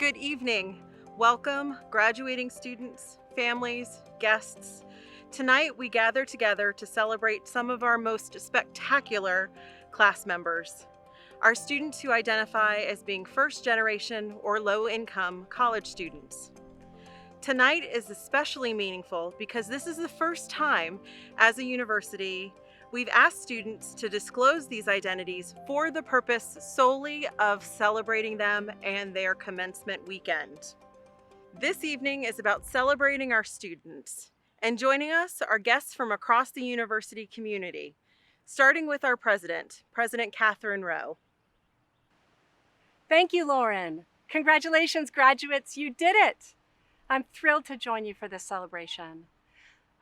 Good evening. Welcome, graduating students, families, guests. Tonight we gather together to celebrate some of our most spectacular class members. Our students who identify as being first generation or low income college students. Tonight is especially meaningful because this is the first time as a university we've asked students to disclose these identities for the purpose solely of celebrating them and their commencement weekend. This evening is about celebrating our students, and joining us are guests from across the university community, starting with our president, President Catherine Rowe. Thank you, Lauren. Congratulations, graduates, you did it! I'm thrilled to join you for this celebration.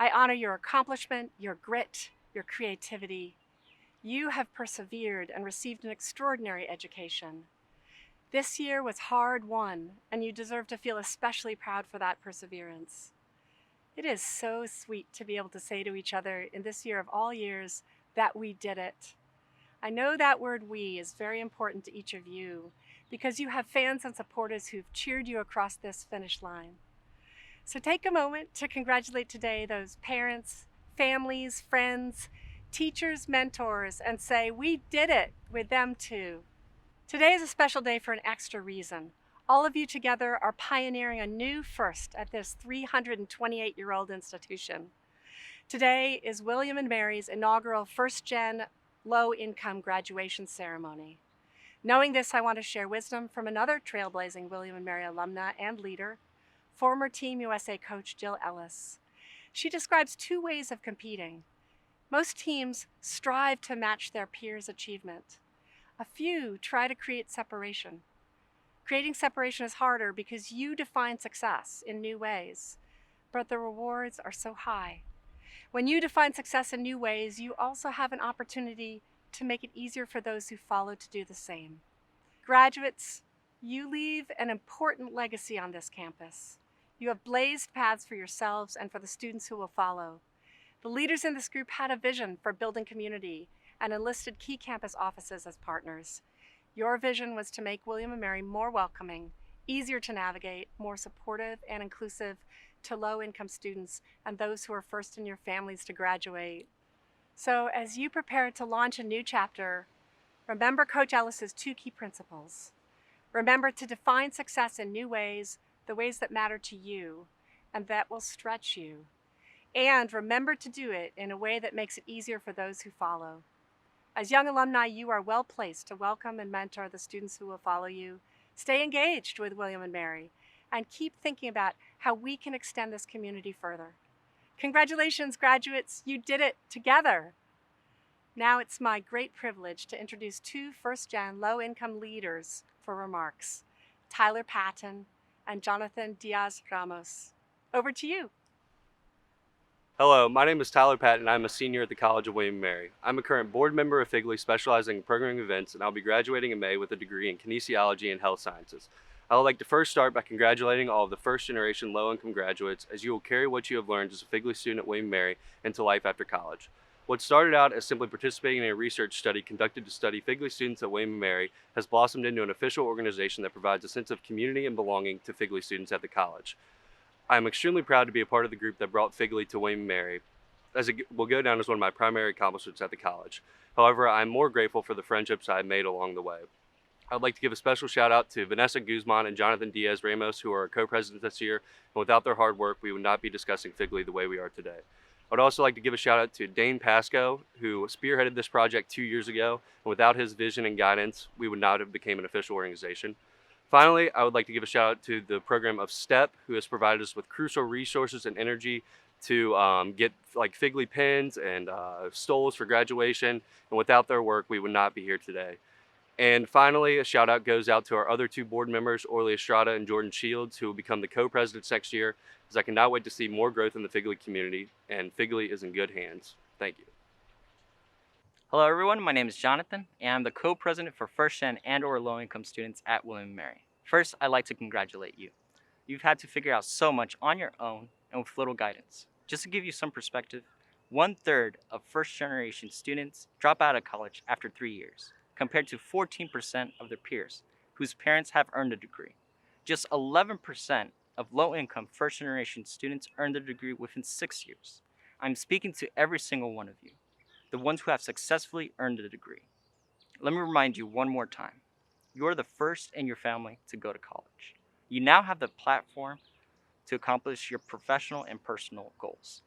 I honor your accomplishment, your grit, your creativity. You have persevered and received an extraordinary education. This year was hard-won, and you deserve to feel especially proud for that perseverance. It is so sweet to be able to say to each other in this year of all years that we did it. I know that word "we" is very important to each of you because you have fans and supporters who've cheered you across this finish line. So take a moment to congratulate today those parents, families, friends, teachers, mentors, and say, "We did it" with them too. Today is a special day for an extra reason. All of you together are pioneering a new first at this 328-year-old institution. Today is William and Mary's inaugural first-gen low-income graduation ceremony. Knowing this, I want to share wisdom from another trailblazing William and Mary alumna and leader, former Team USA coach Jill Ellis. She describes two ways of competing. Most teams strive to match their peers' achievement. A few try to create separation. Creating separation is harder because you define success in new ways, but the rewards are so high. When you define success in new ways, you also have an opportunity to make it easier for those who follow to do the same. Graduates, you leave an important legacy on this campus. You have blazed paths for yourselves and for the students who will follow. The leaders in this group had a vision for building community and enlisted key campus offices as partners. Your vision was to make William & Mary more welcoming, easier to navigate, more supportive and inclusive to low-income students and those who are first in your families to graduate. So as you prepare to launch a new chapter, remember Coach Ellis's two key principles. Remember to define success in new ways, the ways that matter to you and that will stretch you. And remember to do it in a way that makes it easier for those who follow. As young alumni, you are well placed to welcome and mentor the students who will follow you. Stay engaged with William & Mary and keep thinking about how we can extend this community further. Congratulations, graduates, you did it together. Now it's my great privilege to introduce two first-gen low-income leaders for remarks, Tyler Patton and Jonathan Diaz-Ramos. Over to you. Hello, my name is Tyler Patton and I'm a senior at the College of William & Mary. I'm a current board member of FGLI specializing in programming events, and I'll be graduating in May with a degree in kinesiology and health sciences. I would like to first start by congratulating all of the first generation low-income graduates, as you will carry what you have learned as a FGLI student at William & Mary into life after college. What started out as simply participating in a research study conducted to study FGLI students at William & Mary has blossomed into an official organization that provides a sense of community and belonging to FGLI students at the college. I am extremely proud to be a part of the group that brought FGLI to William & Mary, as it will go down as one of my primary accomplishments at the college. However, I am more grateful for the friendships I have made along the way. I would like to give a special shout out to Vanessa Guzman and Jonathan Diaz-Ramos, who are our co-presidents this year, and without their hard work, we would not be discussing FGLI the way we are today. I would also like to give a shout out to Dane Pasco, who spearheaded this project 2 years ago, and without his vision and guidance, we would not have become an official organization. Finally, I would like to give a shout out to the program of STEP, who has provided us with crucial resources and energy to get like FGLI pins and stoles for graduation, and without their work, we would not be here today. And finally, a shout out goes out to our other two board members, Orly Estrada and Jordan Shields, who will become the co-presidents next year, as I cannot wait to see more growth in the FGLI community, and FGLI is in good hands. Thank you. Hello everyone, my name is Jonathan, and I'm the co-president for first-gen and/or low-income students at William & Mary. First, I'd like to congratulate you. You've had to figure out so much on your own and with little guidance. Just to give you some perspective, 1/3 of first-generation students drop out of college after 3 years, compared to 14% of their peers, whose parents have earned a degree. Just 11% of low-income first-generation students earn their degree within 6 years. I'm speaking to every single one of you, the ones who have successfully earned a degree. Let me remind you one more time. You're the first in your family to go to college. You now have the platform to accomplish your professional and personal goals.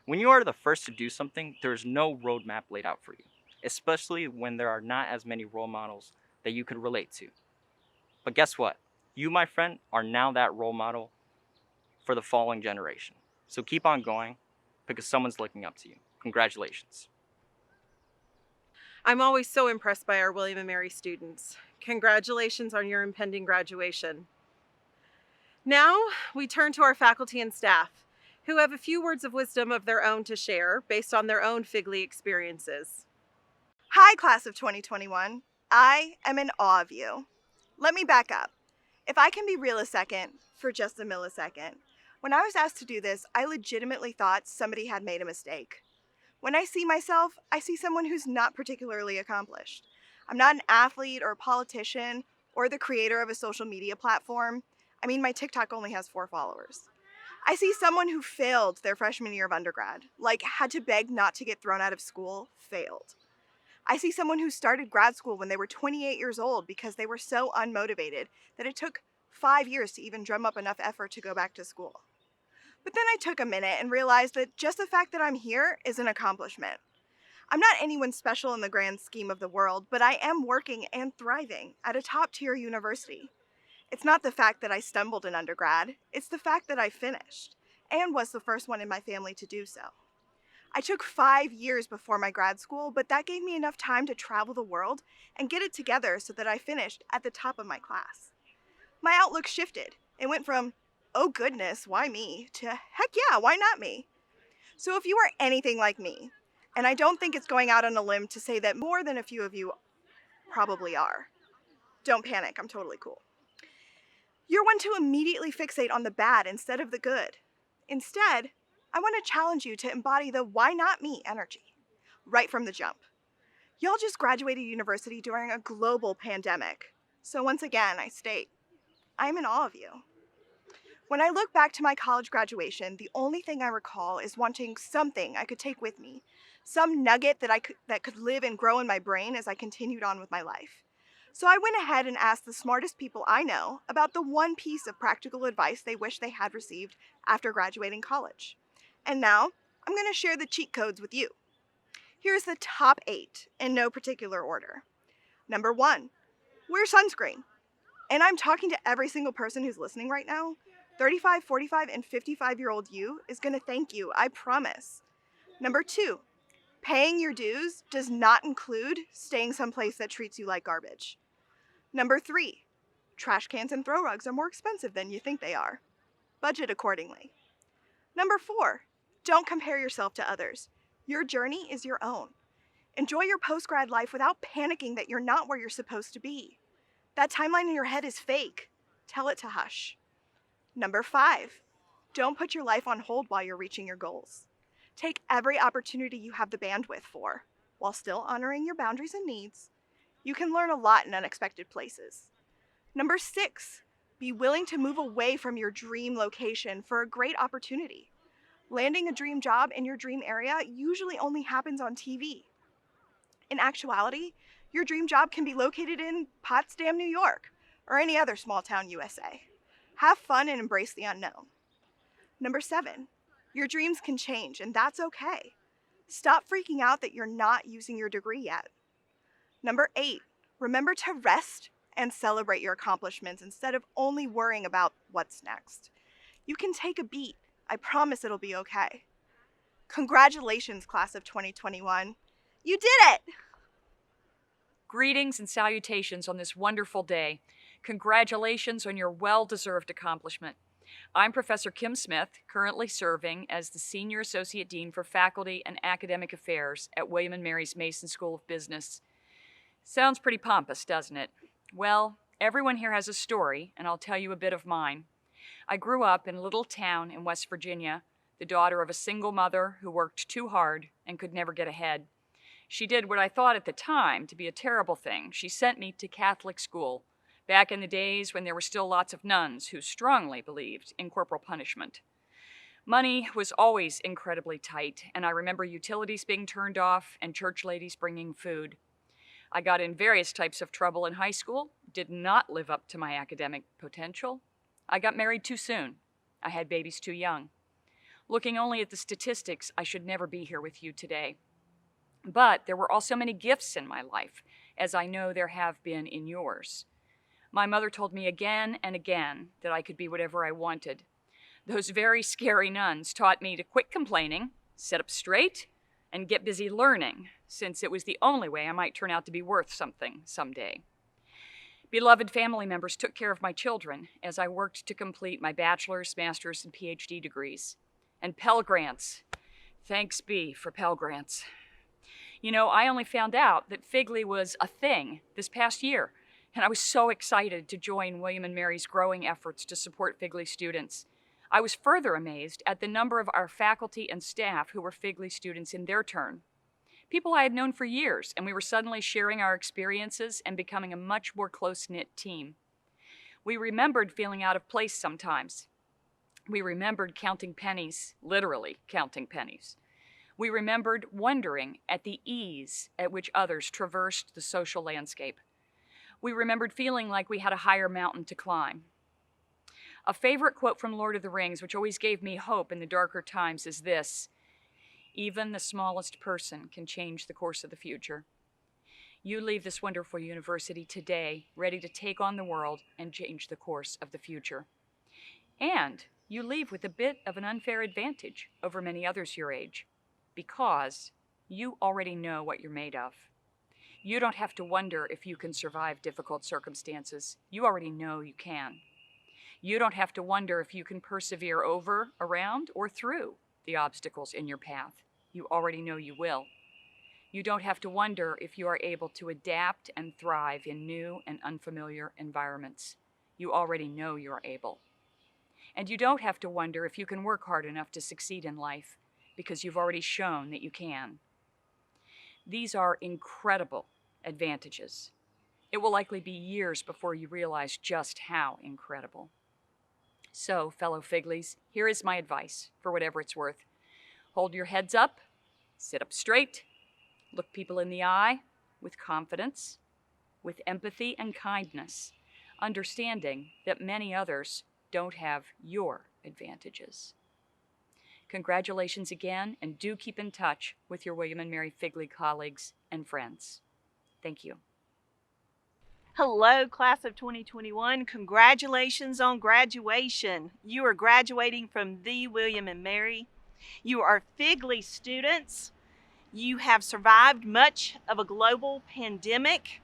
When you are the first to do something, there is no roadmap laid out for you, especially when there are not as many role models that you could relate to. But guess what? You, my friend, are now that role model for the following generation. So keep on going because someone's looking up to you. Congratulations. I'm always so impressed by our William & Mary students. Congratulations on your impending graduation. Now we turn to our faculty and staff, who have a few words of wisdom of their own to share based on their own FGLI experiences. Hi, class of 2021. I am in awe of you. Let me back up. If I can be real a second, for just a millisecond. When I was asked to do this, I legitimately thought somebody had made a mistake. When I see myself, I see someone who's not particularly accomplished. I'm not an athlete or a politician or the creator of a social media platform. I mean, my TikTok only has 4 followers. I see someone who failed their freshman year of undergrad, like had to beg not to get thrown out of school, failed. I see someone who started grad school when they were 28 years old because they were so unmotivated that it took 5 years to even drum up enough effort to go back to school. But then I took a minute and realized that just the fact that I'm here is an accomplishment. I'm not anyone special in the grand scheme of the world, but I am working and thriving at a top-tier university. It's not the fact that I stumbled in undergrad, it's the fact that I finished, and was the first one in my family to do so. I took 5 years before my grad school, but that gave me enough time to travel the world and get it together so that I finished at the top of my class. My outlook shifted. It went from, oh goodness, why me, to heck yeah, why not me? So if you are anything like me, and I don't think it's going out on a limb to say that more than a few of you probably are, don't panic, I'm totally cool. You're one to immediately fixate on the bad instead of the good. Instead, I want to challenge you to embody the why not me energy, right from the jump. Y'all just graduated university during a global pandemic. So once again, I state, I'm in awe of you. When I look back to my college graduation, the only thing I recall is wanting something I could take with me, some nugget that could live and grow in my brain as I continued on with my life. So I went ahead and asked the smartest people I know about the one piece of practical advice they wish they had received after graduating college. And now, I'm going to share the cheat codes with you. Here's the top 8 in no particular order. Number 1, wear sunscreen. And I'm talking to every single person who's listening right now. 35, 45, and 55-year-old you is going to thank you, I promise. Number 2, paying your dues does not include staying someplace that treats you like garbage. Number 3, trash cans and throw rugs are more expensive than you think they are. Budget accordingly. Number 4, don't compare yourself to others. Your journey is your own. Enjoy your post-grad life without panicking that you're not where you're supposed to be. That timeline in your head is fake. Tell it to hush. Number 5, don't put your life on hold while you're reaching your goals. Take every opportunity you have the bandwidth for, while still honoring your boundaries and needs. You can learn a lot in unexpected places. Number 6, be willing to move away from your dream location for a great opportunity. Landing a dream job in your dream area usually only happens on TV. In actuality, your dream job can be located in Potsdam, New York, or any other small town USA. Have fun and embrace the unknown. Number 7, your dreams can change, and that's okay. Stop freaking out that you're not using your degree yet. Number 8, remember to rest and celebrate your accomplishments instead of only worrying about what's next. You can take a beat. I promise it'll be okay. Congratulations, class of 2021. You did it! Greetings and salutations on this wonderful day. Congratulations on your well-deserved accomplishment. I'm Professor Kim Smith, currently serving as the Senior Associate Dean for Faculty and Academic Affairs at William & Mary's Mason School of Business. Sounds pretty pompous, doesn't it? Well, everyone here has a story, and I'll tell you a bit of mine. I grew up in a little town in West Virginia, the daughter of a single mother who worked too hard and could never get ahead. She did what I thought at the time to be a terrible thing. She sent me to Catholic school, back in the days when there were still lots of nuns who strongly believed in corporal punishment. Money was always incredibly tight, and I remember utilities being turned off and church ladies bringing food. I got in various types of trouble in high school, did not live up to my academic potential. I got married too soon. I had babies too young. Looking only at the statistics, I should never be here with you today. But there were also many gifts in my life, as I know there have been in yours. My mother told me again and again that I could be whatever I wanted. Those very scary nuns taught me to quit complaining, sit up straight, and get busy learning, since it was the only way I might turn out to be worth something someday. Beloved family members took care of my children as I worked to complete my bachelor's, master's, and PhD degrees. And Pell Grants. Thanks be for Pell Grants. You know, I only found out that FGLI was a thing this past year, and I was so excited to join William & Mary's growing efforts to support FGLI students. I was further amazed at the number of our faculty and staff who were FGLI students in their turn. People I had known for years, and we were suddenly sharing our experiences and becoming a much more close-knit team. We remembered feeling out of place sometimes. We remembered counting pennies, literally counting pennies. We remembered wondering at the ease at which others traversed the social landscape. We remembered feeling like we had a higher mountain to climb. A favorite quote from Lord of the Rings, which always gave me hope in the darker times, is this: "Even the smallest person can change the course of the future." You leave this wonderful university today ready to take on the world and change the course of the future. And you leave with a bit of an unfair advantage over many others your age, because you already know what you're made of. You don't have to wonder if you can survive difficult circumstances. You already know you can. You don't have to wonder if you can persevere over, around, or through the obstacles in your path. You already know you will. You don't have to wonder if you are able to adapt and thrive in new and unfamiliar environments. You already know you're able. And you don't have to wonder if you can work hard enough to succeed in life, because you've already shown that you can. These are incredible advantages. It will likely be years before you realize just how incredible. So, fellow FGLIs, here is my advice, for whatever it's worth. Hold your heads up, sit up straight, look people in the eye with confidence, with empathy and kindness, understanding that many others don't have your advantages. Congratulations again, and do keep in touch with your William & Mary FGLI colleagues and friends. Thank you. Hello, class of 2021. Congratulations on graduation. You are graduating from the William & Mary. You are FGLI students. You have survived much of a global pandemic,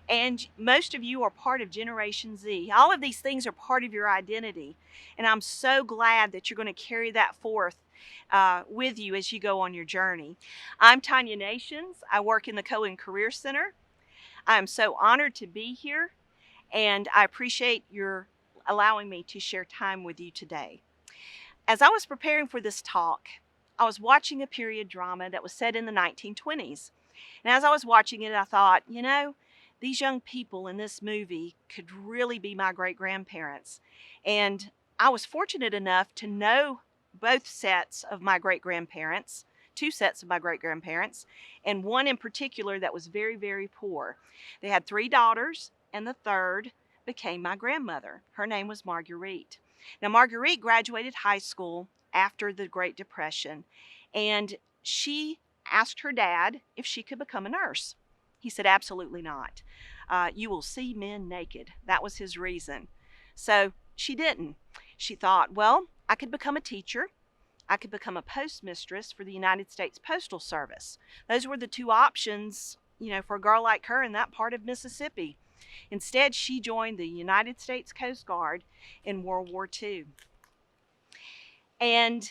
and most of you are part of Generation Z. All of these things are part of your identity, and I'm so glad that you're going to carry that forth with you as you go on your journey. I'm Tanya Nations. I work in the Cohen Career Center. I'm so honored to be here, and I appreciate your allowing me to share time with you today. As I was preparing for this talk, I was watching a period drama that was set in the 1920s. And as I was watching it, I thought, you know, these young people in this movie could really be my great-grandparents. And I was fortunate enough to know both sets of my great-grandparents, two sets of my great-grandparents, and one in particular that was very, very poor. They had 3 daughters, and the third became my grandmother. Her name was Marguerite. Now, Marguerite graduated high school after the Great Depression, and she asked her dad if she could become a nurse. He said, absolutely not. You will see men naked. That was his reason. So she didn't. She thought, well, I could become a teacher. I could become a postmistress for the United States Postal Service. Those were the two options, you know, for a girl like her in that part of Mississippi. Instead, she joined the United States Coast Guard in World War II. And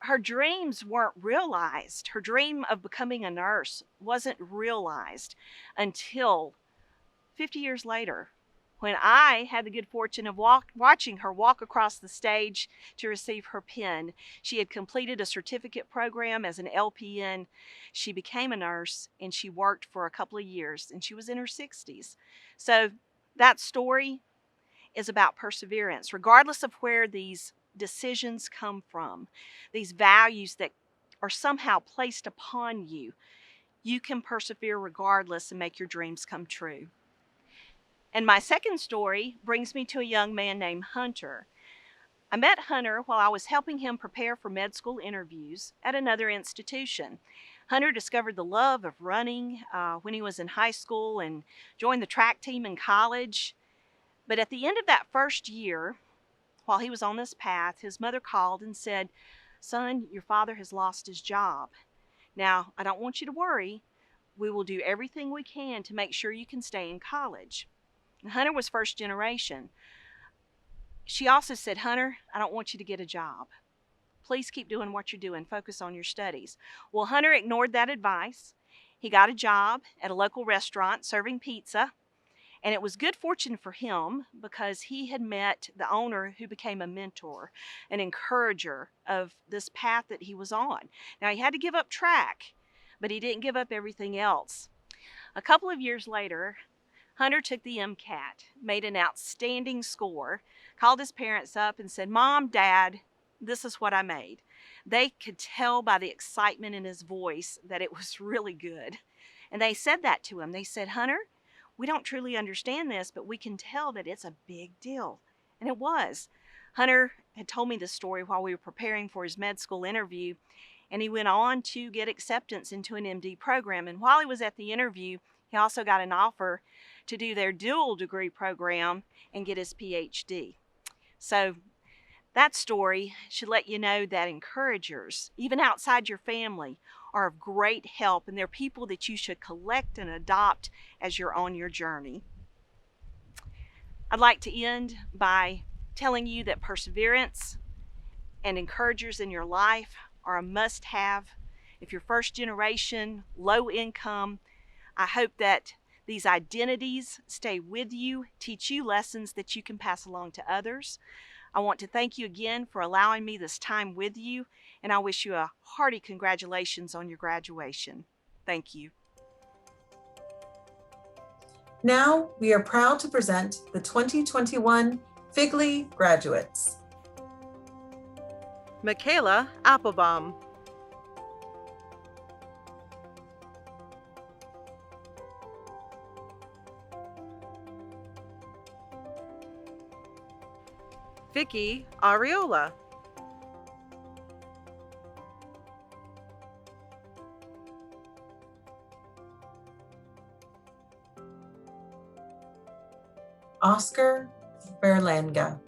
her dreams weren't realized. Her dream of becoming a nurse wasn't realized until 50 years later, when I had the good fortune of watching her walk across the stage to receive her pin. She had completed a certificate program as an LPN. She became a nurse, and she worked for a couple of years, and she was in her 60s. So That story is about perseverance, regardless of where these decisions come from, these values that are somehow placed upon you. You can persevere regardless and make your dreams come true. And my second story brings me to a young man named Hunter. I met Hunter while I was helping him prepare for med school interviews at another institution. Hunter discovered the love of running when he was in high school and joined the track team in college. But at the end of that first year, while he was on this path, his mother called and said, "Son, your father has lost his job. Now, I don't want you to worry. We will do everything we can to make sure you can stay in college." And Hunter was first generation. She also said, "Hunter, I don't want you to get a job. Please keep doing what you're doing. Focus on your studies." Well, Hunter ignored that advice. He got a job at a local restaurant serving pizza. And it was good fortune for him because he had met the owner who became a mentor, an encourager of this path that he was on. Now, he had to give up track, but he didn't give up everything else. A couple of years later, Hunter took the MCAT, made an outstanding score, called his parents up and said, "Mom, Dad, this is what I made." They could tell by the excitement in his voice that it was really good. And they said that to him. They said, "Hunter, we don't truly understand this, but we can tell that it's a big deal." And it was. Hunter had told me this story while we were preparing for his med school interview, and he went on to get acceptance into an MD program. And while he was at the interview, he also got an offer to do their dual degree program and get his PhD. So that story should let you know that encouragers, even outside your family, are of great help, and they're people that you should collect and adopt as you're on your journey. I'd like to end by telling you that perseverance and encouragers in your life are a must-have. If you're first generation, low income, I hope that these identities stay with you, teach you lessons that you can pass along to others. I want to thank you again for allowing me this time with you, and I wish you a hearty congratulations on your graduation. Thank you. Now we are proud to present the 2021 FGLI graduates. Michaela Applebaum. Vicky Ariola. Oscar Berlanga.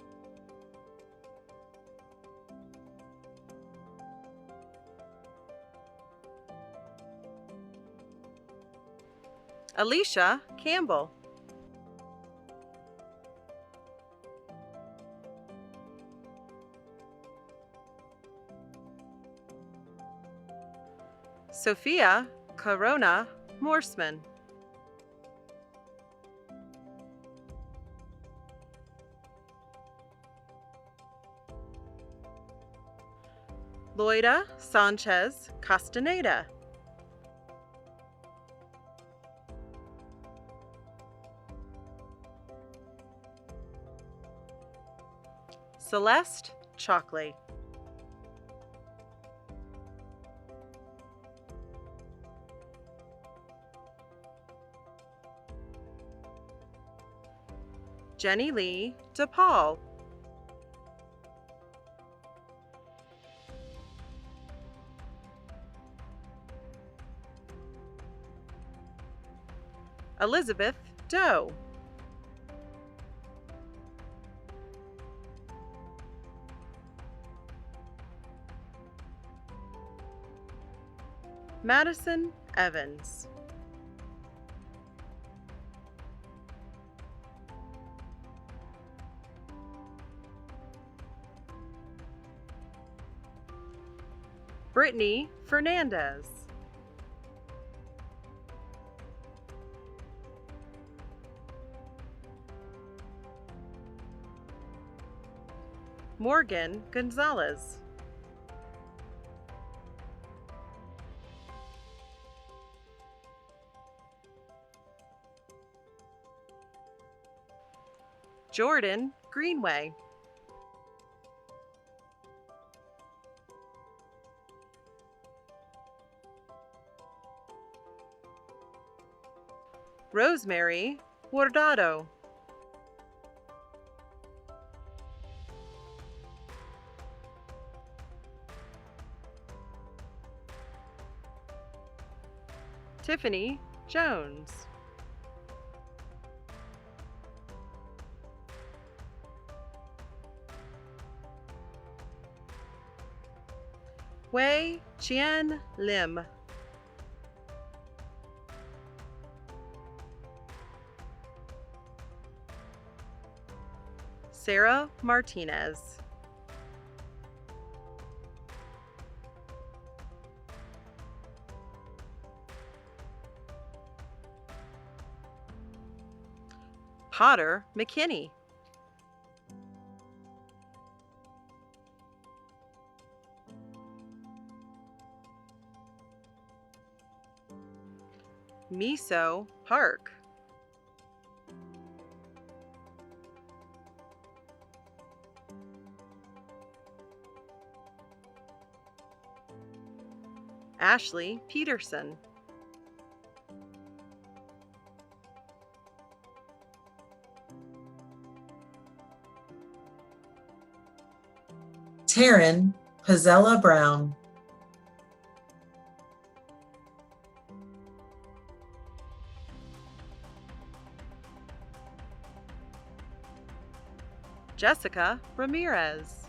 Alicia Campbell. Sophia Corona Morseman. Loida Sanchez Castaneda. Celeste Chalkley. Jenny Lee DePaul. Elizabeth Doe. Madison Evans. Brittany Fernandez. Morgan Gonzalez. Jordan Greenway. Rosemary Guardado. Tiffany Jones. Wei Chien Lim. Sarah Martinez. Potter McKinney. Miso Park. Ashley Peterson. Taryn Pizzella Brown. Jessica Ramirez.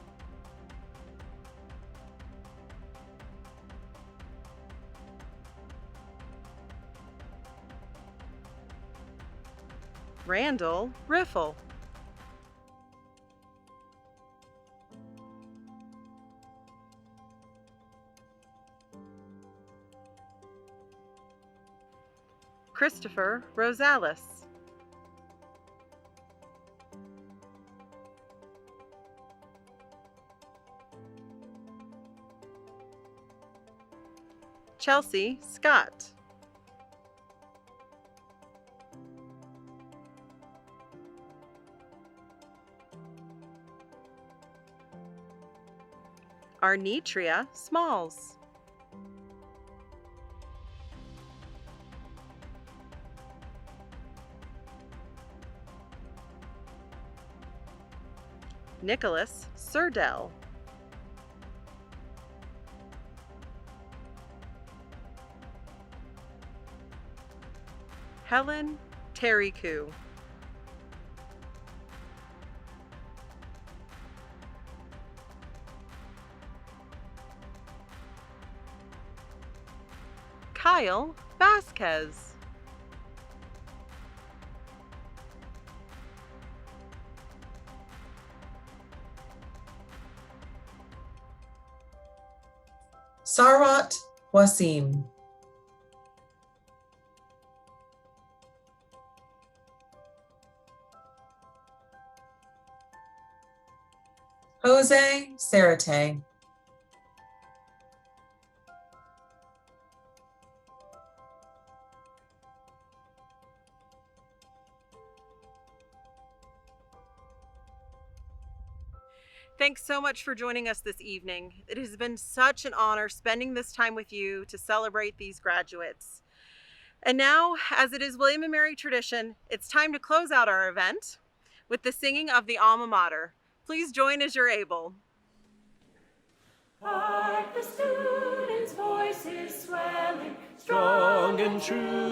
Randall Riffle. Christopher Rosales. Chelsea Scott. Arnetria Smalls. Nicholas Surdell. Helen Terriku. Kyle Vasquez. Sarwat Wasim. Jose Sarate. Thanks so much for joining us this evening. It has been such an honor spending this time with you to celebrate these graduates. And now, as it is William & Mary tradition, it's time to close out our event with the singing of the Alma Mater. Please join as you're able. Hark, the students' voices swelling, strong and true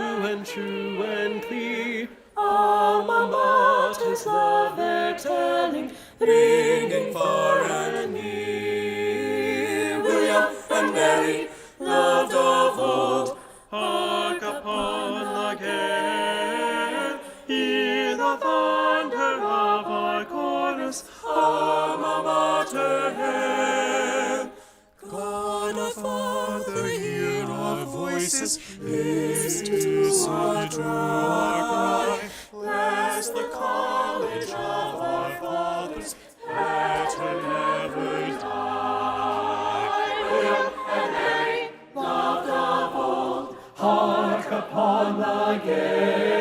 and clear. Alma Mater's love they're telling, ringing far and near. William and Mary, loved of old, hark upon the gale. Hear the thunder of our chorus, Alma Mater hail. God our Father, hear our voices, listen to our cry. Bless the college of our fathers, better never die. William and Mary, loved of old, hark upon the gale.